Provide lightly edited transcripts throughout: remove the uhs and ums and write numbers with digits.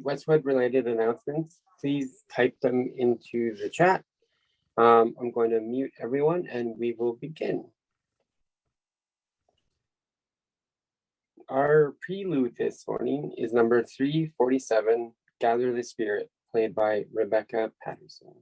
Westwood related announcements, please type them into the chat. I'm going to mute everyone and we will begin. Our prelude this morning is number 347, Gather the Spirit, played by Rebecca Patterson.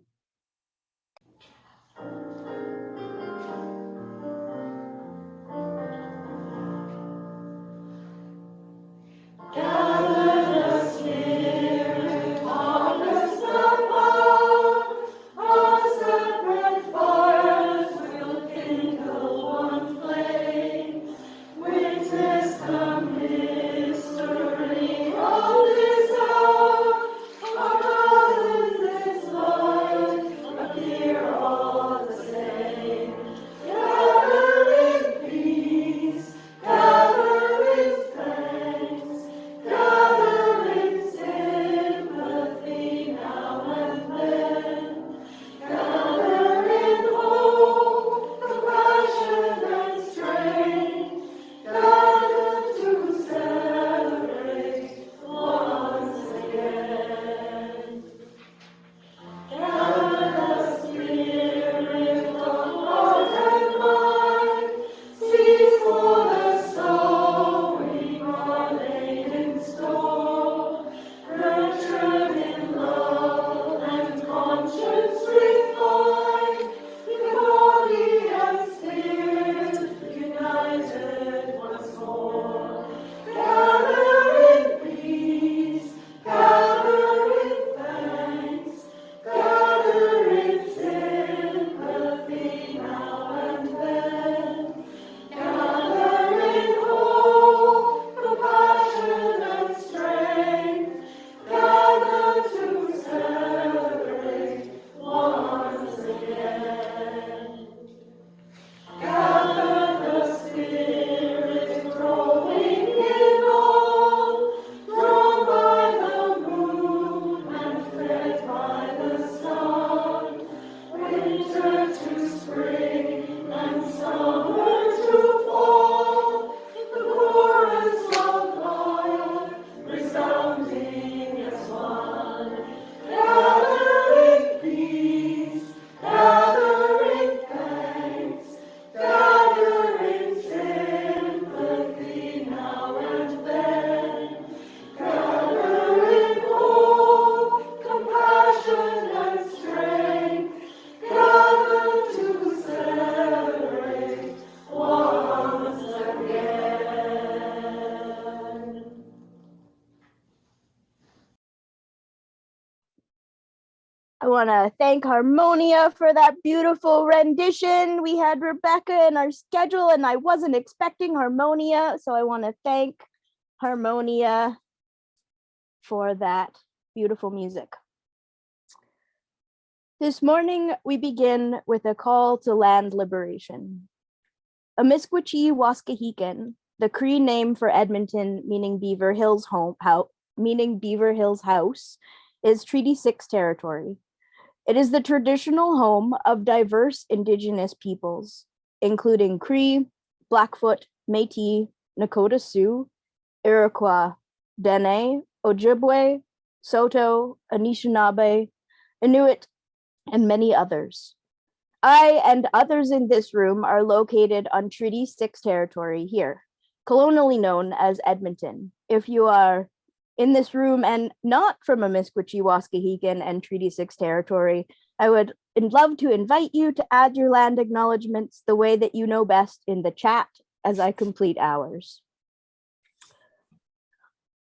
I want to thank Harmonia for that beautiful rendition. We had Rebecca in our schedule and I wasn't expecting Harmonia, so I want to thank Harmonia for that beautiful music. This morning, we begin with a call to land liberation. Amiskwaci-Waskahikan, the Cree name for Edmonton, meaning Beaver Hills House, is Treaty 6 territory. It is the traditional home of diverse Indigenous peoples, including Cree, Blackfoot, Métis, Nakota Sioux, Iroquois, Dene, Ojibwe, Saulteaux, Anishinaabe, Inuit, and many others. I and others in this room are located on Treaty 6 territory here, colonially known as Edmonton. If you are in this room and not from Amiskwaci-Waskahikan and Treaty 6 territory, I would love to invite you to add your land acknowledgements the way that you know best in the chat as I complete ours.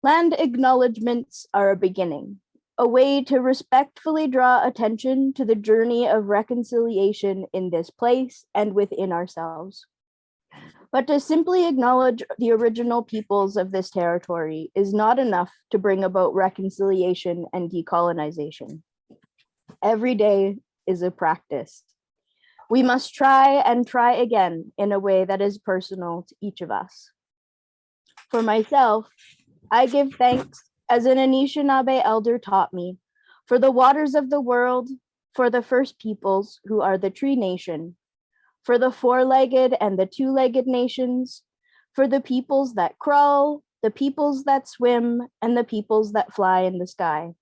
Land acknowledgements are a beginning, a way to respectfully draw attention to the journey of reconciliation in this place and within ourselves. But to simply acknowledge the original peoples of this territory is not enough to bring about reconciliation and decolonization. Every day is a practice. We must try and try again in a way that is personal to each of us. For myself, I give thanks, as an Anishinaabe elder taught me, for the waters of the world, for the first peoples who are the Tree Nation, for the four-legged and the two-legged nations, for the peoples that crawl, the peoples that swim, and the peoples that fly in the sky.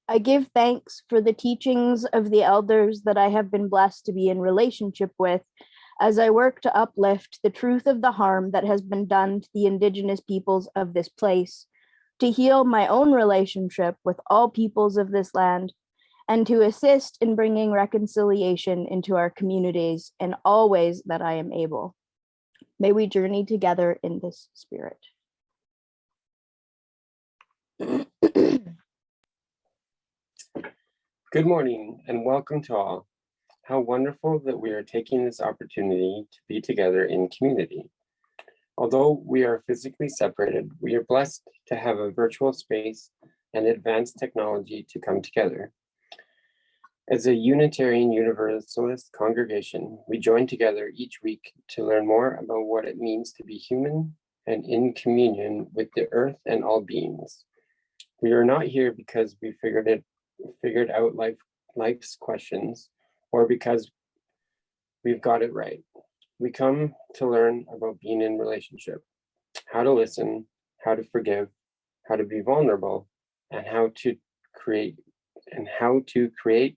I give thanks for the teachings of the elders that I have been blessed to be in relationship with as I work to uplift the truth of the harm that has been done to the indigenous peoples of this place, to heal my own relationship with all peoples of this land, and to assist in bringing reconciliation into our communities in all ways that I am able. May we journey together in this spirit. Good morning and welcome to all. How wonderful that we are taking this opportunity to be together in community. Although we are physically separated, we are blessed to have a virtual space and advanced technology to come together. As a Unitarian Universalist congregation, we join together each week to learn more about what it means to be human and in communion with the earth and all beings. We are not here because we figured out life's questions or because we've got it right. We come to learn about being in relationship, how to listen, how to forgive, how to be vulnerable, and how to create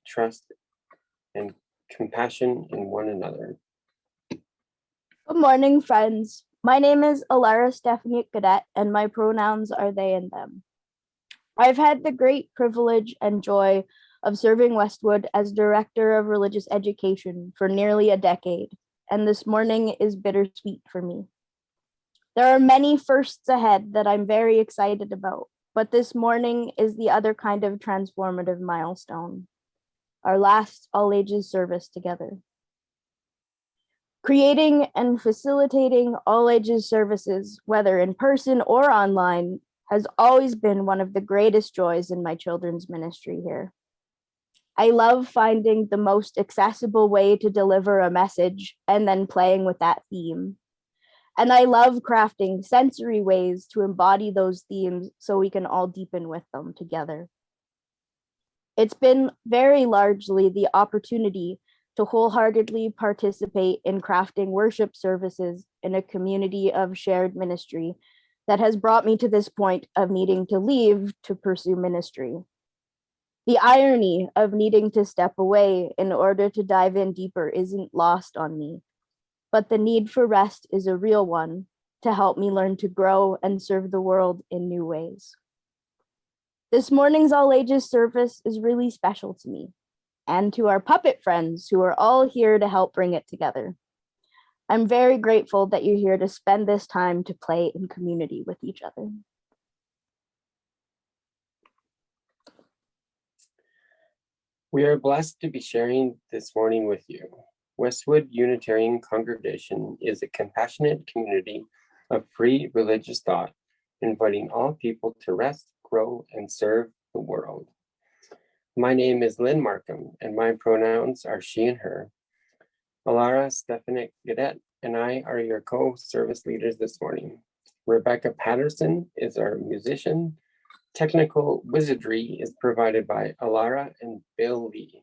trust and compassion in one another. Good morning, friends. My name is Ilara Stefaniuk-Gaudet, and my pronouns are they and them. I've had the great privilege and joy of serving Westwood as Director of Religious Education for nearly a decade, and this morning is bittersweet for me. There are many firsts ahead that I'm very excited about, but this morning is the other kind of transformative milestone, our last all-ages service together. Creating and facilitating all-ages services, whether in person or online, has always been one of the greatest joys in my children's ministry here. I love finding the most accessible way to deliver a message and then playing with that theme. And I love crafting sensory ways to embody those themes so we can all deepen with them together. It's been very largely the opportunity to wholeheartedly participate in crafting worship services in a community of shared ministry that has brought me to this point of needing to leave to pursue ministry. The irony of needing to step away in order to dive in deeper isn't lost on me, but the need for rest is a real one to help me learn to grow and serve the world in new ways. This morning's all ages service is really special to me and to our puppet friends who are all here to help bring it together. I'm very grateful that you're here to spend this time to play in community with each other. We are blessed to be sharing this morning with you. Westwood Unitarian Congregation is a compassionate community of free religious thought, inviting all people to rest, grow, and serve the world. My name is Lyn Markham, and my pronouns are she and her. Ilara Stefaniuk-Gaudet and I are your co-service leaders this morning. Rebecca Patterson is our musician. Technical wizardry is provided by Ilara and Bill Lee.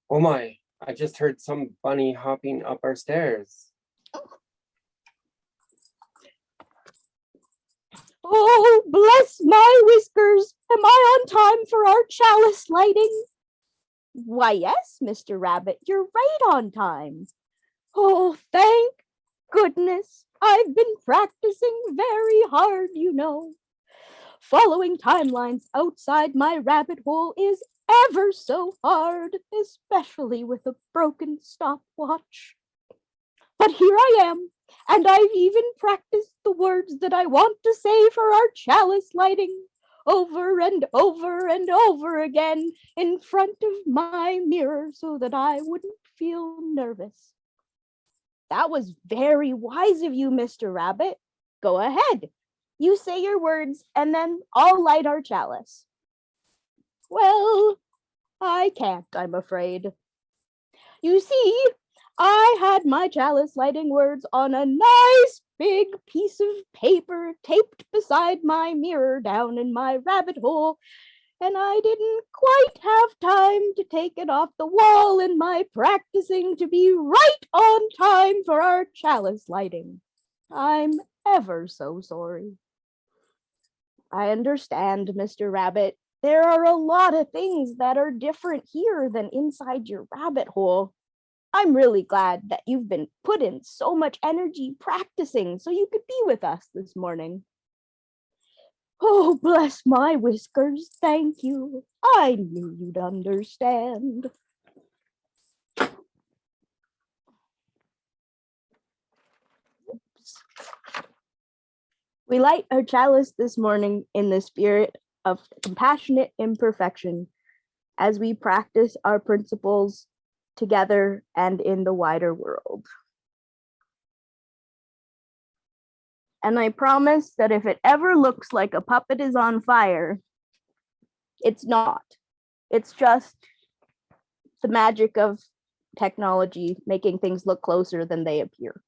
Oh my, I just heard some bunny hopping up our stairs. Oh, bless my whiskers. Am I on time for our chalice lighting? Why, yes, Mr. Rabbit, you're right on time. Oh, thank goodness. I've been practicing very hard, you know. Following timelines outside my rabbit hole is ever so hard, especially with a broken stopwatch. But here I am, and I've even practiced the words that I want to say for our chalice lighting over and over and over again in front of my mirror so that I wouldn't feel nervous. That was very wise of you, Mr. Rabbit. Go ahead. You say your words, and then I'll light our chalice. Well, I can't, I'm afraid. You see, I had my chalice lighting words on a nice big piece of paper taped beside my mirror down in my rabbit hole, and I didn't quite have time to take it off the wall in my practicing to be right on time for our chalice lighting. I'm ever so sorry. I understand, Mr. Rabbit. There are a lot of things that are different here than inside your rabbit hole. I'm really glad that you've been put in so much energy practicing so you could be with us this morning. Oh, bless my whiskers, thank you. I knew you'd understand. We light our chalice this morning in the spirit of compassionate imperfection as we practice our principles together and in the wider world. And I promise that if it ever looks like a puppet is on fire, it's not. It's just the magic of technology making things look closer than they appear.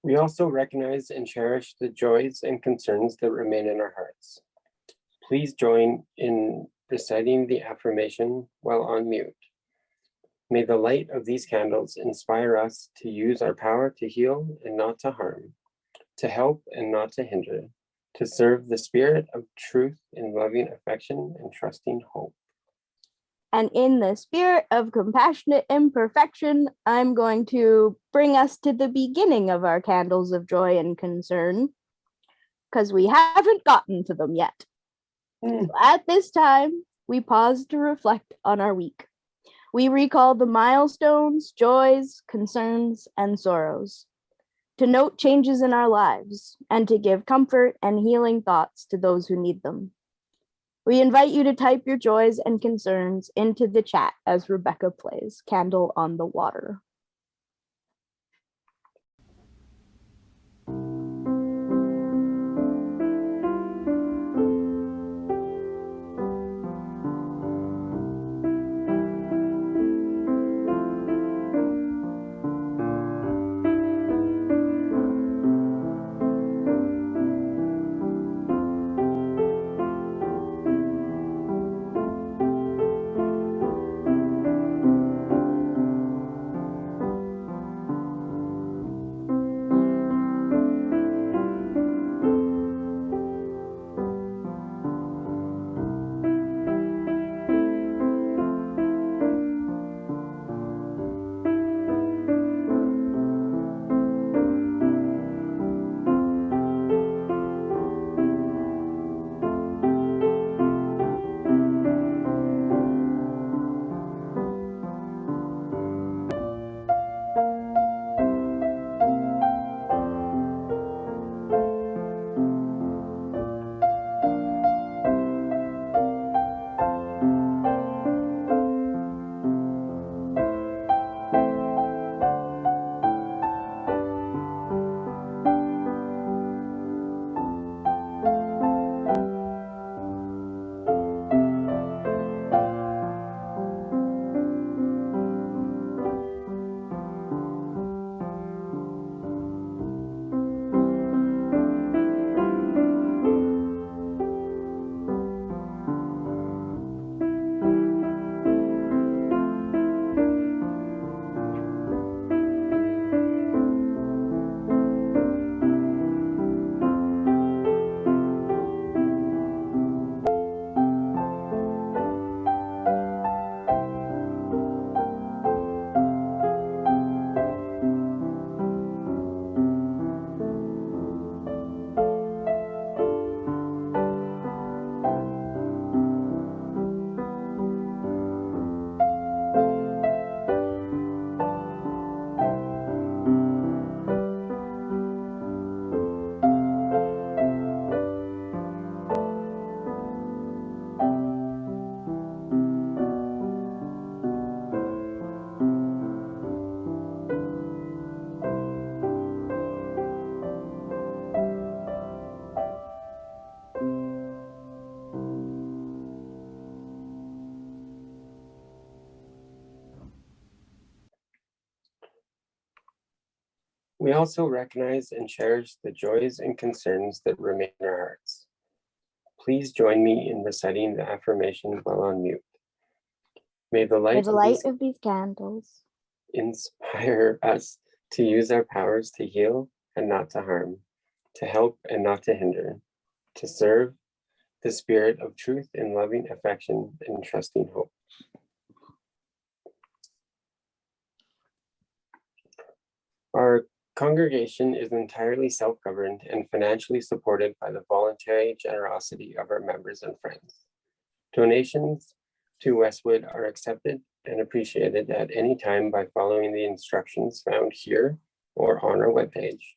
We also recognize and cherish the joys and concerns that remain in our hearts. Please join in reciting the affirmation while on mute. May the light of these candles inspire us to use our power to heal and not to harm, to help and not to hinder, to serve the spirit of truth in loving affection and trusting hope. And in the spirit of compassionate imperfection, I'm going to bring us to the beginning of our candles of joy and concern, because we haven't gotten to them yet. So at this time, we pause to reflect on our week. We recall the milestones, joys, concerns, and sorrows, to note changes in our lives, and to give comfort and healing thoughts to those who need them. We invite you to type your joys and concerns into the chat as Rebecca plays Candle on the Water. We also recognize and cherish the joys and concerns that remain in our hearts. Please join me in reciting the affirmation while on mute. May the May light the light of these candles inspire us to use our powers to heal and not to harm, to help and not to hinder, to serve the spirit of truth in loving affection and trusting hope. Our congregation is entirely self-governed and financially supported by the voluntary generosity of our members and friends. Donations to Westwood are accepted and appreciated at any time by following the instructions found here or on our webpage.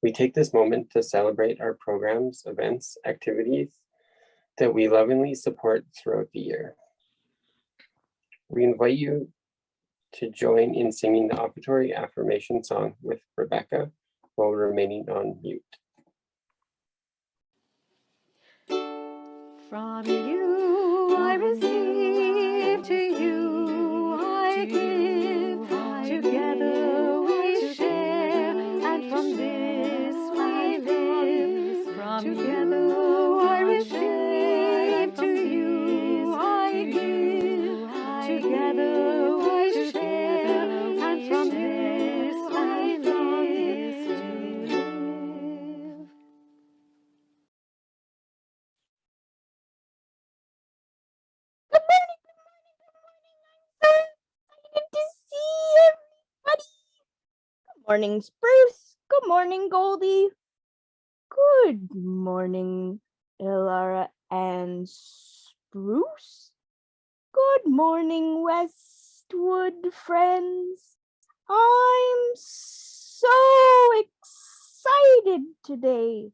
We take this moment to celebrate our programs, events, activities that we lovingly support throughout the year. We invite you to join in singing the offertory affirmation song with Rebecca while remaining on mute. From you I receive, to you I give, together we share, and from this we live. From together I receive, to you I give, together we share, and from this we live. Good to see everybody. Good morning, Spruce. Good morning, Goldie. Good morning, Ilara and Spruce. Good morning, Westwood friends. I'm so excited today.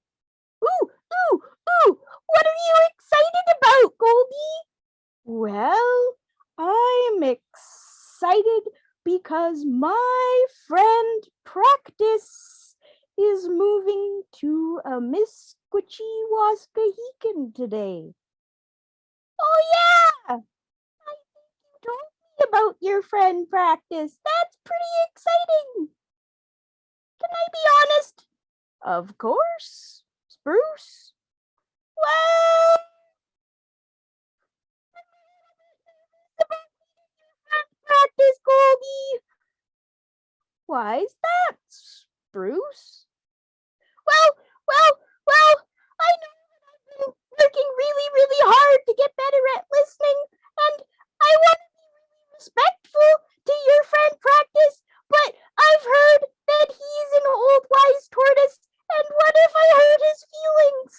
Ooh, what are you excited about, Goldie? Well, I'm excited because my friend Practice is moving to a Misquachiwaskahikan today. Oh yeah! I think you told me about your friend Practice. That's pretty exciting. Can I be honest? Of course, Spruce. Well, Practice, Goldie. Why is that, Spruce? Well, I know that I've been working really hard to get better at listening, and I want to be really respectful to your friend Practice, but I've heard that he's an old wise tortoise, and what if I hurt his feelings?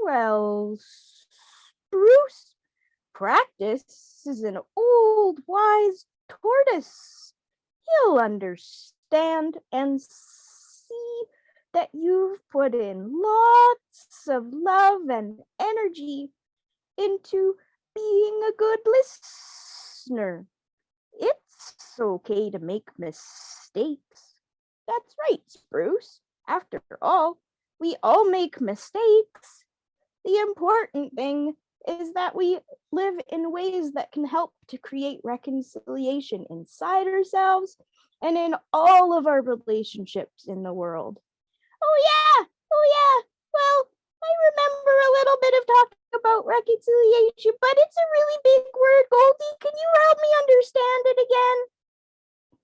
Well, Spruce, Practice is an old wise tortoise. He'll understand and see that you've put in lots of love and energy into being a good listener. It's okay to make mistakes. That's right, Spruce. After all, we all make mistakes. The important thing is that we live in ways that can help to create reconciliation inside ourselves and in all of our relationships in the world. Oh yeah. Well, I remember a little bit of talking about reconciliation, but it's a really big word, Goldie. Can you help me understand it again?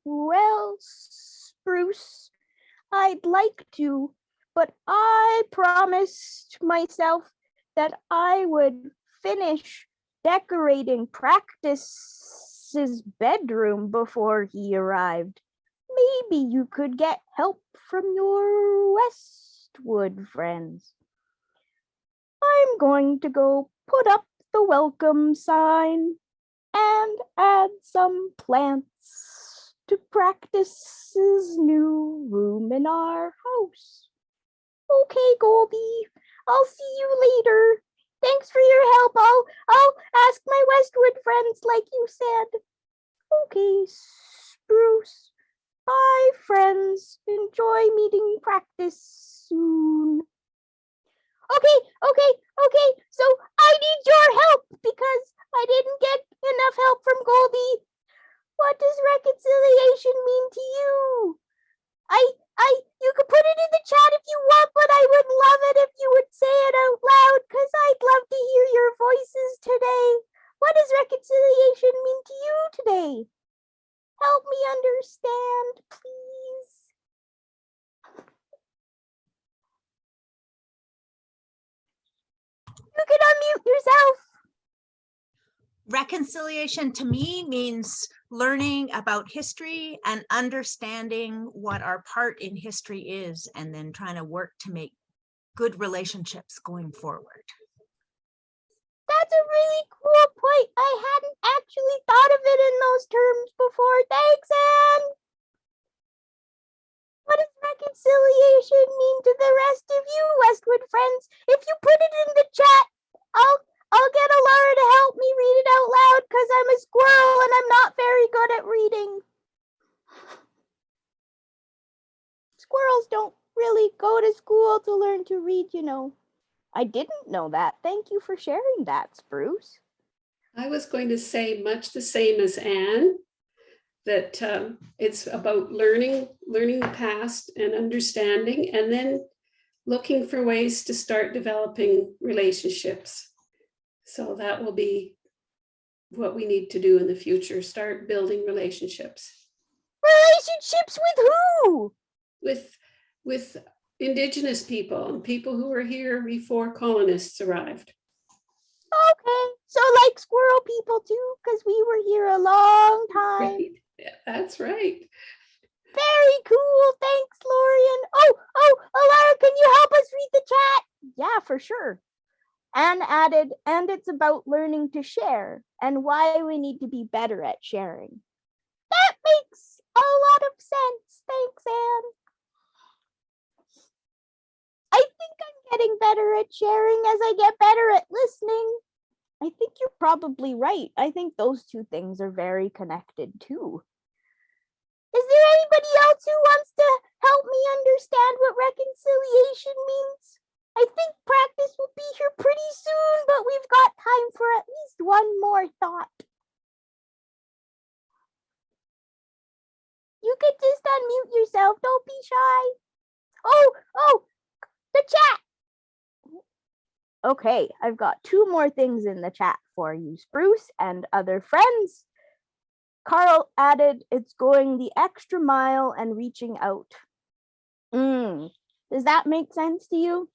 Well, Spruce, I'd like to, but I promised myself that I would finish decorating Practice's bedroom before he arrived. Maybe you could get help from your Westwood friends. I'm going to go put up the welcome sign and add some plants to Practice's new room in our house. Okay, Goldie, I'll see you later. Thanks for your help. I'll ask my Westwood friends like you said. Okay, Spruce. Bye, friends. Enjoy meeting Practice soon. Okay. So I need your help because I didn't get enough help from Goldie. What does reconciliation mean to you? You could put it in the chat if you want, but I would love it if you would say it out loud because I'd love to hear your voices today. What does reconciliation mean to you today? Help me understand, please. You can unmute yourself. Reconciliation to me means learning about history and understanding what our part in history is, and then trying to work to make good relationships going forward. That's a really cool point. I hadn't actually thought of it in those terms before. Thanks, Anne. What does reconciliation mean to the rest of you, Westwood friends? If you put it in the chat, I'll get Ilara to help me read it out loud because I'm a squirrel and I'm not very good at reading. Squirrels don't really go to school to learn to read, you know. I didn't know that. Thank you for sharing that, Spruce. I was going to say much the same as Anne, that it's about learning the past and understanding, and then looking for ways to start developing relationships. So that will be what we need to do in the future, start building relationships. Relationships with who? With Indigenous people and people who were here before colonists arrived. Okay, so like squirrel people too, because we were here a long time. Right. Yeah, that's right. Very cool. Thanks, Lorian. Oh, Ilara, can you help us read the chat? Yeah, for sure. Anne added, and it's about learning to share and why we need to be better at sharing. That makes a lot of sense. Thanks, Anne. I think I'm getting better at sharing as I get better at listening. I think you're probably right. I think those two things are very connected too. Is there anybody else who wants to help me understand what reconciliation means? I think practice will be here pretty soon, but we've got time for at least one more thought. You could just unmute yourself. Don't be shy. Oh, the chat. Okay, I've got two more things in the chat for you, Spruce and other friends. Carl added, it's going the extra mile and reaching out. Does that make sense to you?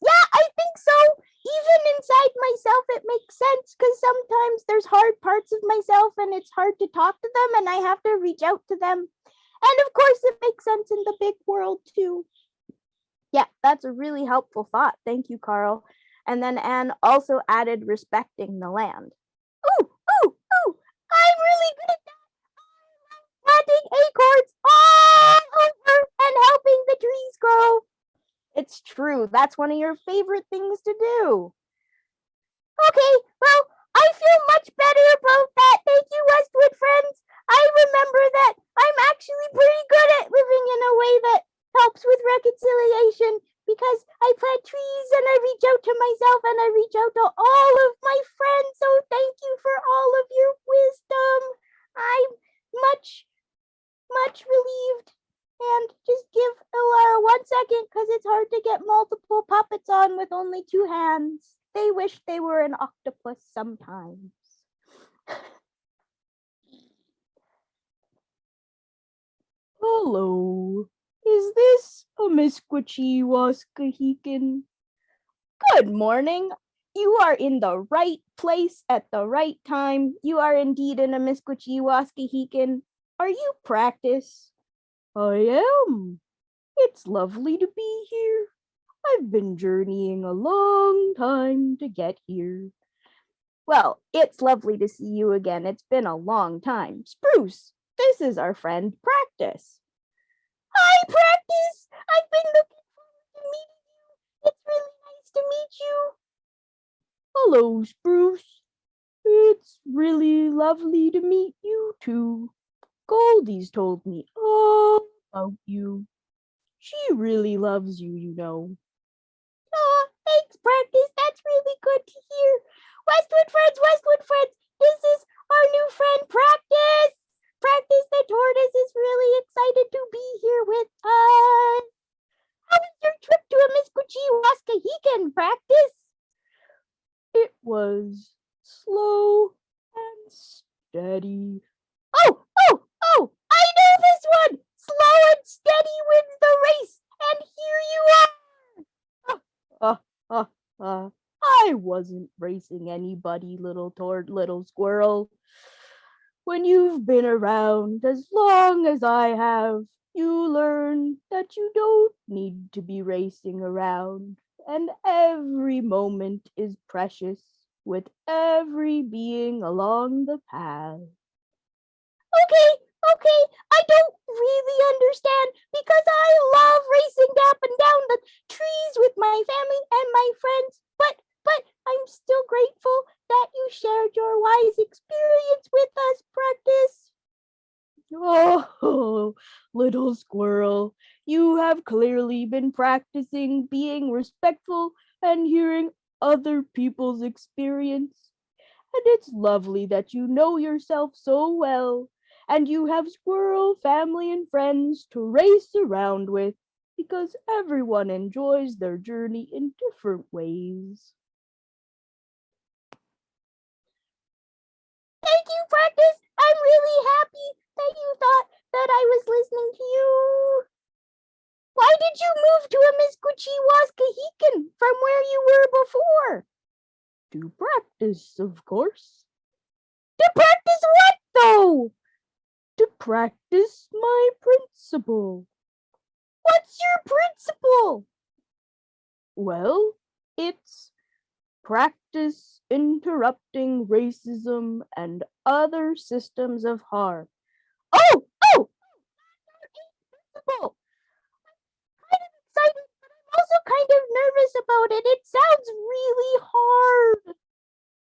Yeah, I think so. Even inside myself, it makes sense because sometimes there's hard parts of myself and it's hard to talk to them and I have to reach out to them. And of course, it makes sense in the big world too. Yeah, that's a really helpful thought. Thank you, Carl. And then Anne also added respecting the land. Ooh, I'm really good at that. Planting acorns all over and helping the trees grow. It's true. That's one of your favorite things to do. Okay, well, I feel much better about that. Thank you, Westwood friends. I remember that I'm actually pretty good at living in a way that helps with reconciliation because I plant trees and I reach out to myself and I reach out to all of my friends. So thank you for all of your wisdom. I'm much relieved. And just give Ilara 1 second because it's hard to get multiple puppets on with only 2 hands. They wish they were an octopus sometimes. Hello. Is this a Misquachiwaskahikan? Good morning. You are in the right place at the right time. You are indeed in a Misquachiwaskahikan. Are you practice? I am. It's lovely to be here. I've been journeying a long time to get here. Well, it's lovely to see you again. It's been a long time. Spruce, this is our friend Practice. Hi, Practice. I've been looking forward to meeting you. It's really nice to meet you. Hello, Spruce. It's really lovely to meet you too. Goldie's told me all about you. She really loves you, you know. Oh, thanks, Practice. That's really good to hear. Westwood friends, this is our new friend, Practice. Practice the tortoise is really excited to be here with us. How was your trip to a Misquachiwaskahikan, Practice? It was slow steady. Oh, oh, oh, I know this one! Slow and steady wins the race, and here you are! I wasn't racing anybody, little squirrel. When you've been around as long as I have, you learn that you don't need to be racing around, and every moment is precious with every being along the path. Okay, I don't really understand because I love racing up and down the trees with my family and my friends, but I'm still grateful that you shared your wise experience with us, Practice. Oh, little squirrel, you have clearly been practicing being respectful and hearing other people's experience. And it's lovely that you know yourself so well, and you have squirrel family and friends to race around with, because everyone enjoys their journey in different ways. Thank you, Practice. I'm really happy that you thought that I was listening to you. Why did you move to a Miskwaciwas from where you were before? To practice, of course. To practice what, though? To practice my principle. What's your principle? Well, it's practice interrupting racism and other systems of harm. Oh! Principle! I'm kind of excited, but I'm also kind of nervous about it. It sounds really hard.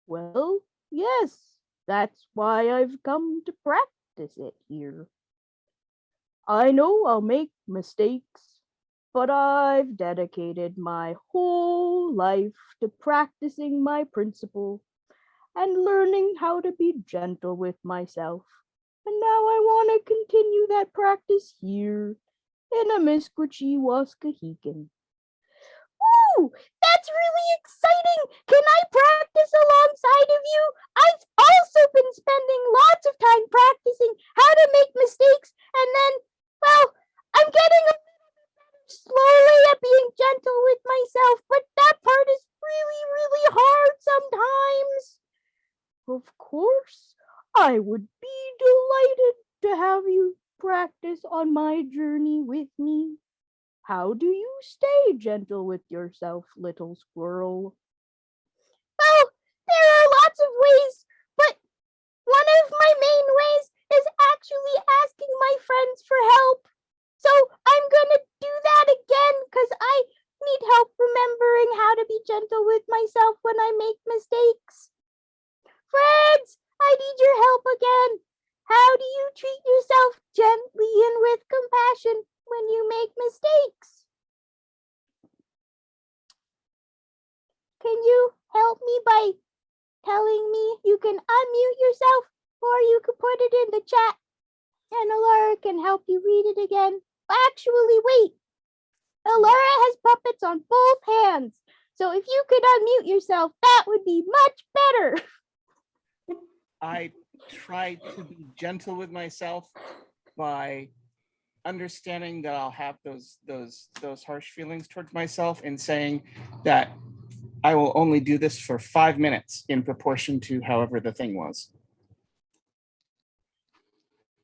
Well, yes, that's why I've come to practice it here. I know I'll make mistakes, but I've dedicated my whole life to practicing my principle and learning how to be gentle with myself. And now I want to continue that practice here in a Miskwaciwas. Ooh, that's really exciting! Can I practice alongside of you? I've also been spending lots of time practicing how to make mistakes, and then, well, I'm getting a little bit better slowly at being gentle with myself, but that part is really, really hard sometimes. Of course, I would be delighted to have you practice on my journey with me. How do you stay gentle with yourself, little squirrel? Well, there are lots of ways, but one of my main ways is actually asking my friends for help. So I'm gonna do that again because I need help remembering how to be gentle with myself when I make mistakes. Friends, I need your help again. How do you treat yourself gently and with compassion when you make mistakes? Can you help me by telling me? You can unmute yourself, or you could put it in the chat and Ilara can help you read it again. Actually, wait. Ilara has puppets on both hands, so if you could unmute yourself, that would be much better. I try to be gentle with myself by understanding that I'll have those harsh feelings towards myself and saying that I will only do this for 5 minutes in proportion to however the thing was.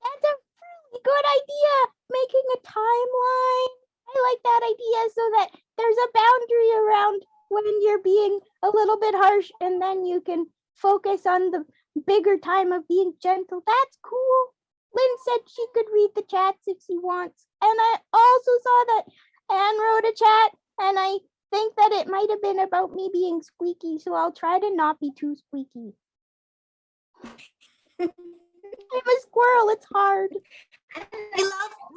That's a really good idea, making a timeline. I like that idea so that there's a boundary around when you're being a little bit harsh and then you can focus on the bigger time of being gentle. That's cool. Lyn said she could read the chats if she wants. And I also saw that Anne wrote a chat, and I think that it might have been about me being squeaky, so I'll try to not be too squeaky. I'm a squirrel, it's hard.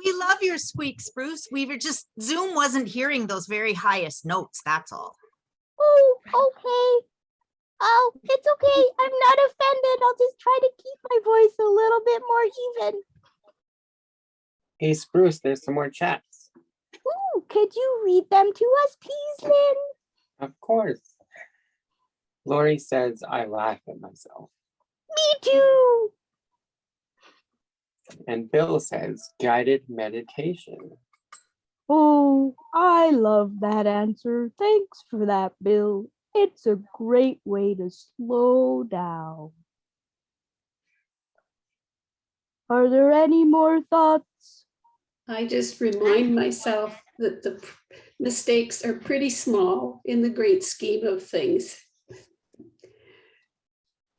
We love your squeak, Spruce. We were just, Zoom wasn't hearing those very highest notes, that's all. Oh, okay. Oh, it's okay. I'm not offended. I'll just try to keep my voice a little bit more even. Hey, Spruce, there's some more chats. Ooh, could you read them to us, please, Lyn? Of course. Lori says, I laugh at myself. Me too. And Bill says guided meditation. Oh, I love that answer. Thanks for that, Bill. It's a great way to slow down. Are there any more thoughts? I just remind myself that the mistakes are pretty small in the great scheme of things.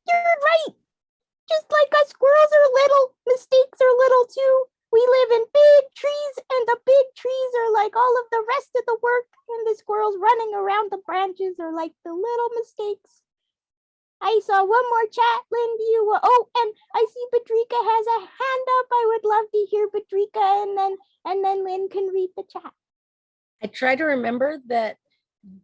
You're right. Just like us squirrels are little, mistakes are little too. We live in big trees, and the big trees are like all of the rest of the work, and the squirrels running around the branches are like the little mistakes. I saw one more chat, Lynn. Oh, and I see Patrika has a hand up. I would love to hear Patrika, and then Lynn can read the chat. I try to remember that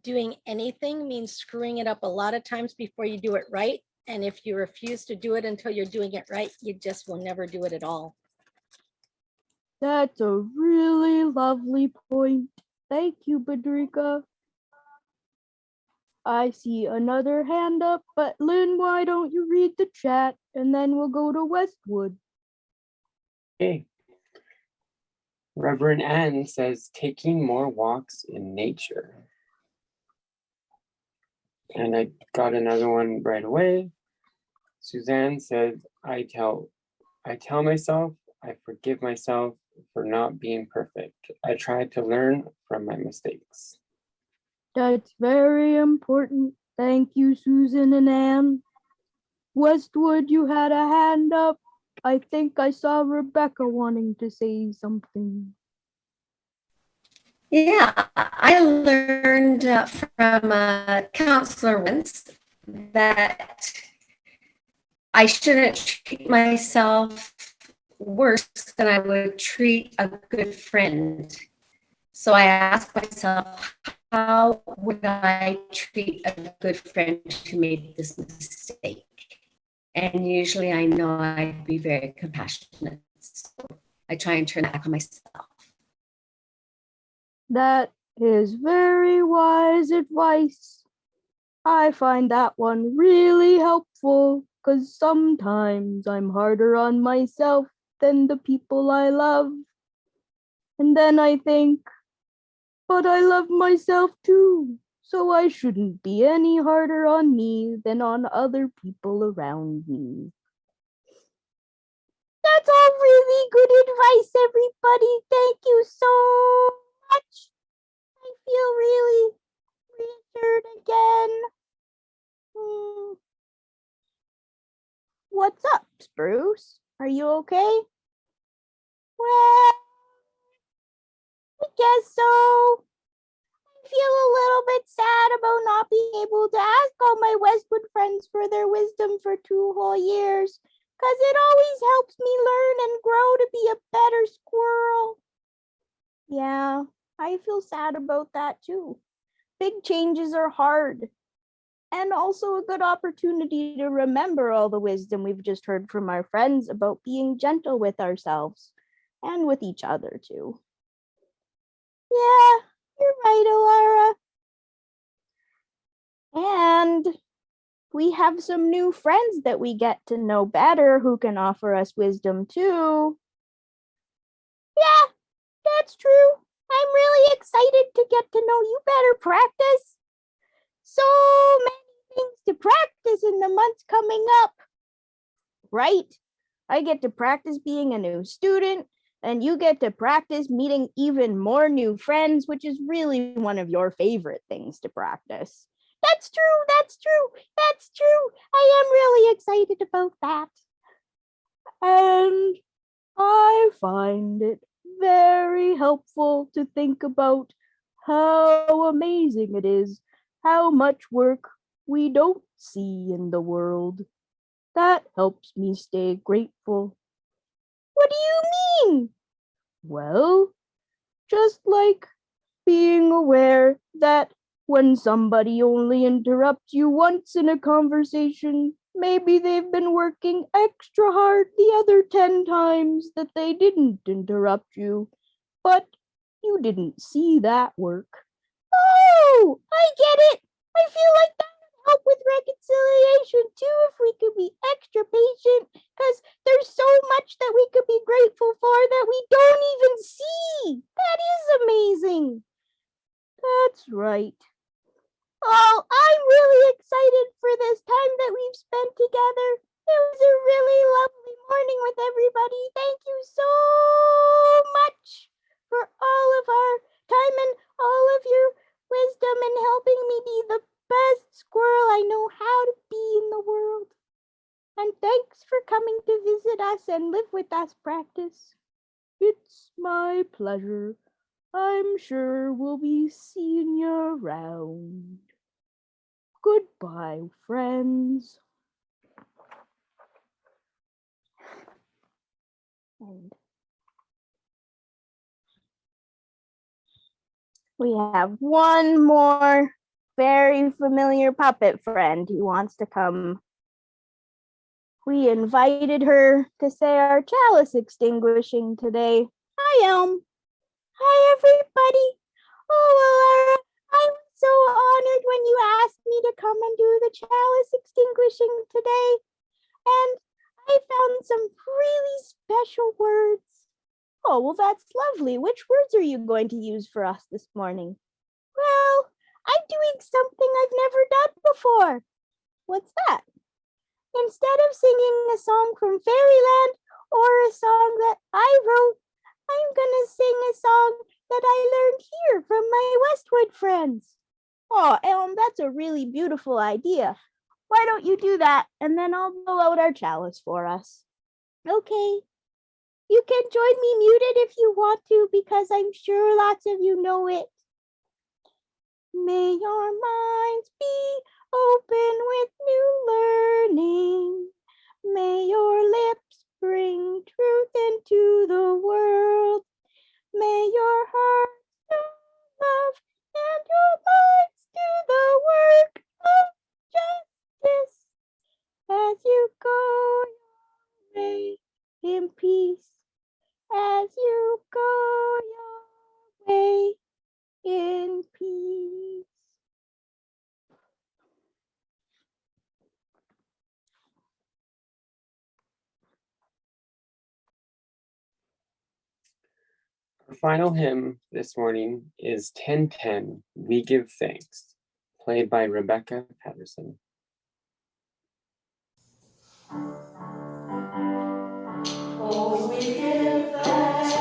doing anything means screwing it up a lot of times before you do it right. And if you refuse to do it until you're doing it right, you just will never do it at all. That's a really lovely point. Thank you, Patrika. I see another hand up, but Lynn, why don't you read the chat and then we'll go to Westwood. Okay. Reverend Ann says taking more walks in nature. And I got another one right away. Suzanne says, I tell myself, I forgive myself for not being perfect. I try to learn from my mistakes. That's very important. Thank you, Susan and Anne. Westwood, you had a hand up. I think I saw Rebecca wanting to say something. Yeah, I learned from a counselor once that I shouldn't treat myself worse than I would treat a good friend. So I asked myself, how would I treat a good friend who made this mistake? And usually I know I'd be very compassionate. So I try and turn that back on myself. That is very wise advice. I find that one really helpful because sometimes I'm harder on myself than the people I love. And then I think, but I love myself too, so I shouldn't be any harder on me than on other people around me. That's all really good advice, everybody. Thank you so much. I feel really reassured again. What's up, Spruce? Are you okay? Well, I guess so. I feel a little bit sad about not being able to ask all my Westwood friends for their wisdom for 2 whole years, because it always helps me learn and grow to be a better squirrel. Yeah, I feel sad about that too. Big changes are hard, and also a good opportunity to remember all the wisdom we've just heard from our friends about being gentle with ourselves and with each other too. Yeah, you're right, Ilara. And we have some new friends that we get to know better who can offer us wisdom too. Yeah, that's true. I'm really excited to get to know you better, Practice. So many things to practice in the months coming up. Right? I get to practice being a new student, and you get to practice meeting even more new friends, which is really one of your favorite things to practice. That's true, that's true, that's true. I am really excited about that. And I find it very helpful to think about how amazing it is, how much work we don't see in the world. That helps me stay grateful. What do you mean? Well, just like being aware that when somebody only interrupts you once in a conversation, maybe they've been working extra hard the other 10 times that they didn't interrupt you, but you didn't see that work. Oh, I get it. I feel like that would help with reconciliation too if we could be extra patient, because there's so much that we could be grateful everybody. Thank you so much for all of our time and all of your wisdom and helping me be the best squirrel I know how to be in the world. And thanks for coming to visit us and live with us, Practice. It's my pleasure. I'm sure we'll be seeing you around. Goodbye, friends. And we have one more very familiar puppet friend who wants to come. We invited her to say our chalice extinguishing today. Hi, Elm. Hi, everybody. Oh, Ilara, I was so honored when you asked me to come and do the chalice extinguishing today. And I found some really special words. Oh, well, that's lovely. Which words are you going to use for us this morning? Well, I'm doing something I've never done before. What's that? Instead of singing a song from Fairyland or a song that I wrote, I'm gonna sing a song that I learned here from my Westwood friends. Oh, Elm, that's a really beautiful idea. Why don't you do that, and then I'll blow out our chalice for us. Okay. You can join me muted if you want to, because I'm sure lots of you know it. May your minds be open with new learning. May your lips bring truth into the world. May your hearts do love and your minds do the work of justice as you go your way in peace. As you go your way in peace. Our final hymn this morning is 1010, We Give Thanks, played by Rebecca Patterson. Oh, we give thanks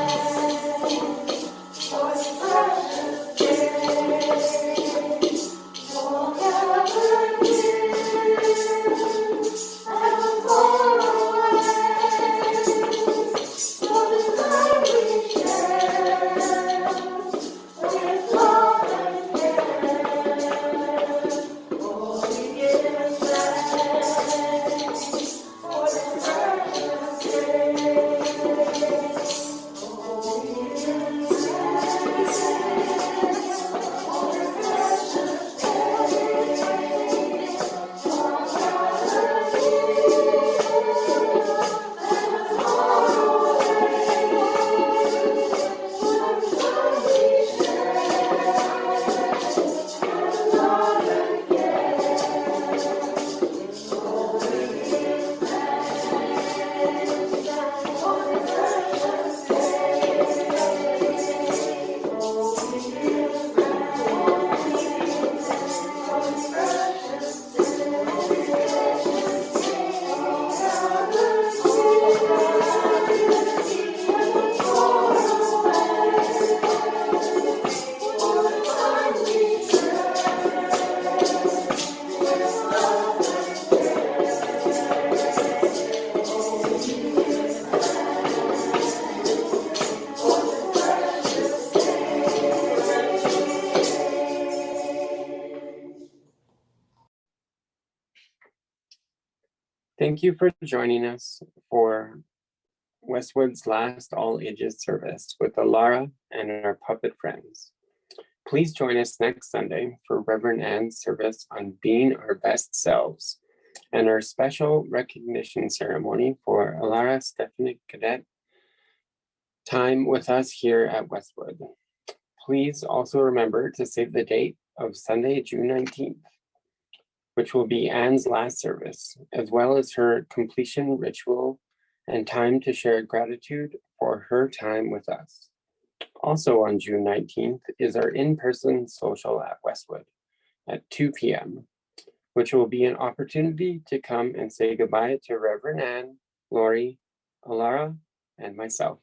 for this precious day, forever near and far away, for this time we share with love and care. Oh, we give thanks for this precious day. Thank you for joining us for Westwood's last all ages service with Ilara and our puppet friends. Please join us next Sunday for Reverend Ann's service on being our best selves and our special recognition ceremony for Ilara Stefaniuk-Gaudet time with us here at Westwood. Please also remember to save the date of Sunday, June 19th, which will be Anne's last service, as well as her completion ritual and time to share gratitude for her time with us. Also on June 19th is our in-person social at Westwood at 2 p.m., which will be an opportunity to come and say goodbye to Reverend Anne, Lori, Ilara, and myself.